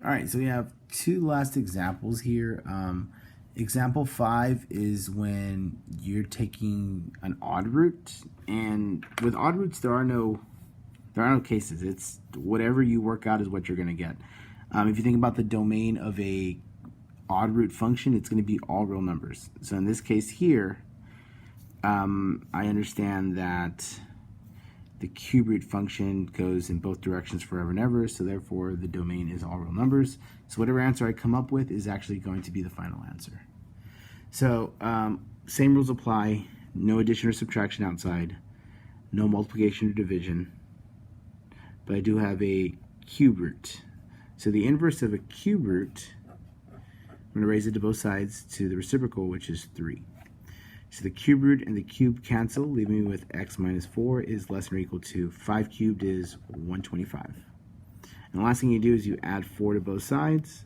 All right, so we have two last examples here. Example 5 is when you're taking an odd root, and with odd roots there are no cases. It's whatever you work out is what you're going to get. If you think about the domain of a odd root function, it's going to be all real numbers. So in this case here, I understand that the cube root function goes in both directions forever and ever, so therefore the domain is all real numbers. So whatever answer I come up with is actually going to be the final answer. So same rules apply. No addition or subtraction outside, no multiplication or division, but I do have a cube root. So the inverse of a cube root, I'm going to raise it to both sides to the reciprocal, which is 3. So the cube root and the cube cancel, leaving me with x minus 4 is less than or equal to 5 cubed is 125. And the last thing you do is you add 4 to both sides,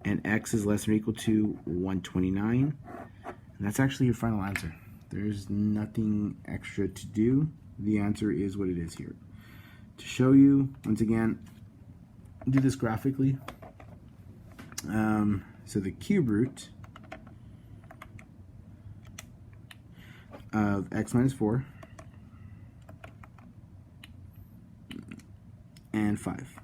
and x is less than or equal to 129. And that's actually your final answer. There's nothing extra to do. The answer is what it is here. To show you, once again, do this graphically. So the cube root of x minus 4 and 5.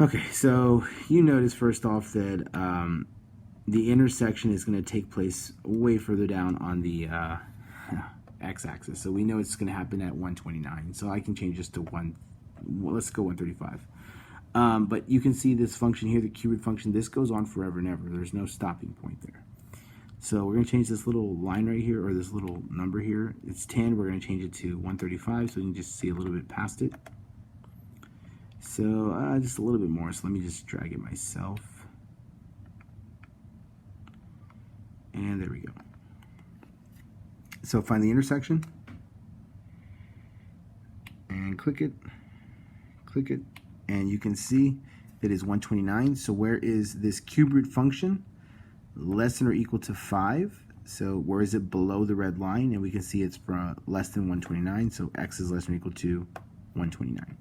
Okay, so you notice first off that the intersection is going to take place way further down on the x-axis. So we know it's going to happen at 129. So I can change this to let's go 135. But you can see this function here, the cube root function, this goes on forever and ever. There's no stopping point there. So we're going to change this little line right here, or this little number here. It's 10. We're going to change it to 135, so we can just see a little bit past it. So just a little bit more. So let me just drag it myself. And there we go. So find the intersection. And click it. And you can see that is 129. So where is this cube root function? Less than or equal to 5. So where is it below the red line? And we can see it's from less than 129. So x is less than or equal to 129.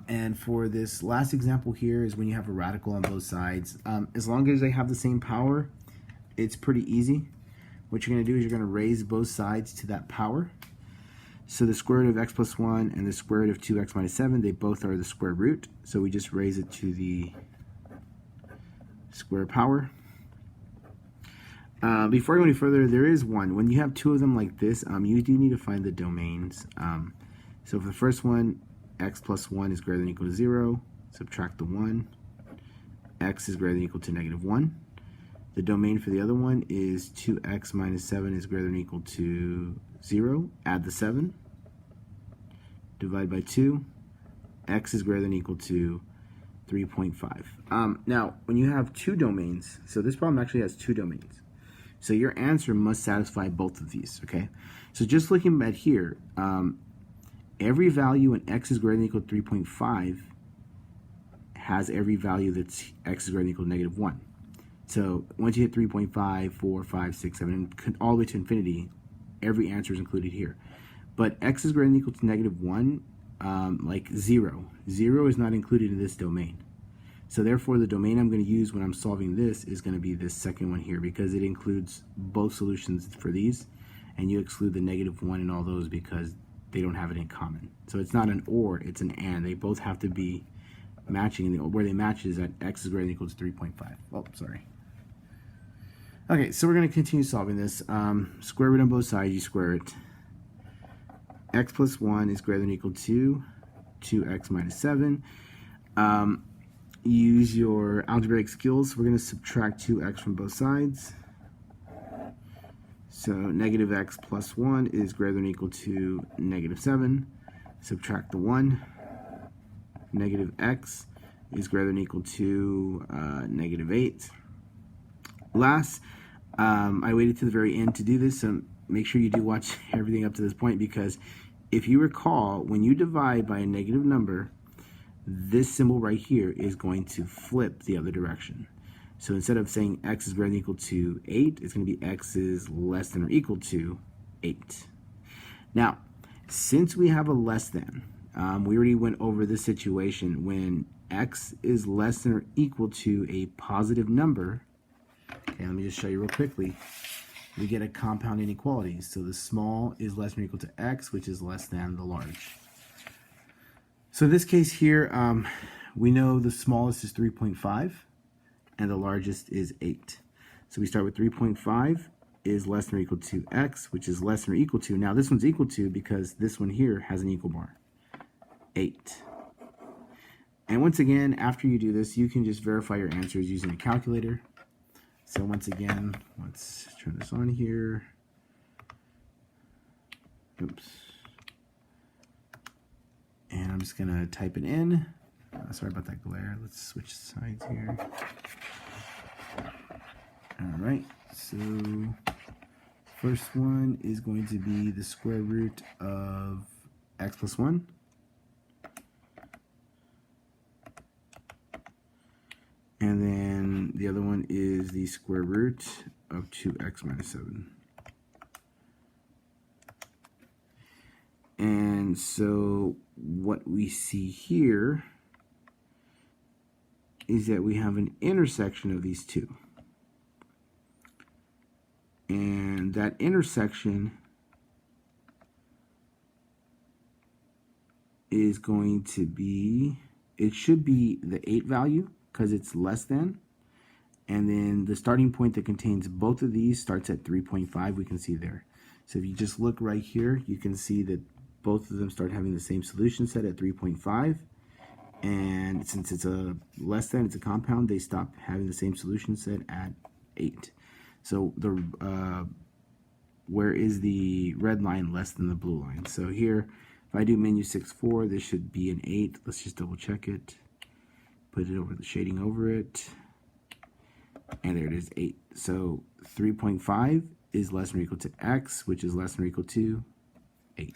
And for this last example here is when you have a radical on both sides. As long as they have the same power, it's pretty easy. What you're going to do is you're going to raise both sides to that power. So the square root of x plus 1 and the square root of 2x minus 7, they both are the square root. So we just raise it to the square power. Before I go any further, there is one. When you have two of them like this, you do need to find the domains. So for the first one, x plus 1 is greater than or equal to 0. Subtract the 1. X is greater than or equal to negative 1. The domain for the other one is 2x minus 7 is greater than or equal to 0. Add the 7. Divide by 2. X is greater than or equal to 3.5. Now, when you have two domains, so this problem actually has two domains. So your answer must satisfy both of these, okay? So just looking at here, every value when x is greater than or equal to 3.5 has every value that's x is greater than or equal to negative 1. So once you hit 3.5, 4, 5, 6, 7, and all the way to infinity, every answer is included here. But x is greater than or equal to negative 1, like 0. 0 is not included in this domain. So therefore, the domain I'm going to use when I'm solving this is going to be this second one here, because it includes both solutions for these, and you exclude the negative 1 and all those because they don't have it in common. So it's not an or, it's an and. They both have to be matching, and where they match is at x is greater than or equal to 3.5. Oh, sorry. Okay, so we're going to continue solving this. Square root on both sides, you square it. X plus 1 is greater than or equal to 2x minus 7. Use your algebraic skills. We're going to subtract 2x from both sides. So negative x plus 1 is greater than or equal to negative 7. Subtract the 1. Negative x is greater than or equal to negative 8. Last, I waited to the very end to do this, so make sure you do watch everything up to this point, because if you recall, when you divide by a negative number, this symbol right here is going to flip the other direction. So instead of saying x is greater than or equal to 8, it's going to be x is less than or equal to 8. Now, since we have a less than, we already went over this situation when x is less than or equal to a positive number. Okay, let me just show you real quickly. We get a compound inequality. So the small is less than or equal to x, which is less than the large. So in this case here, we know the smallest is 3.5 and the largest is 8. So we start with 3.5 is less than or equal to x, which is less than or equal to. Now this one's equal to because this one here has an equal bar, 8. And once again, after you do this, you can just verify your answers using a calculator. So once again, let's turn this on here. Oops. And I'm just gonna type it in. Sorry about that glare. Let's switch sides here. All right, so first one is going to be the square root of x plus 1. And then the other one is the square root of 2x minus 7. And so what we see here is that we have an intersection of these two. And that intersection is going to be, it should be the 8 value because it's less than. And then the starting point that contains both of these starts at 3.5, we can see there. So if you just look right here, you can see that both of them start having the same solution set at 3.5. And since it's a less than, it's a compound, they stop having the same solution set at 8. So the where is the red line less than the blue line? So here, if I do menu 6.4, this should be an 8. Let's just double check it. Put it over the shading over it. And there it is, 8. So 3.5 is less than or equal to x, which is less than or equal to 8.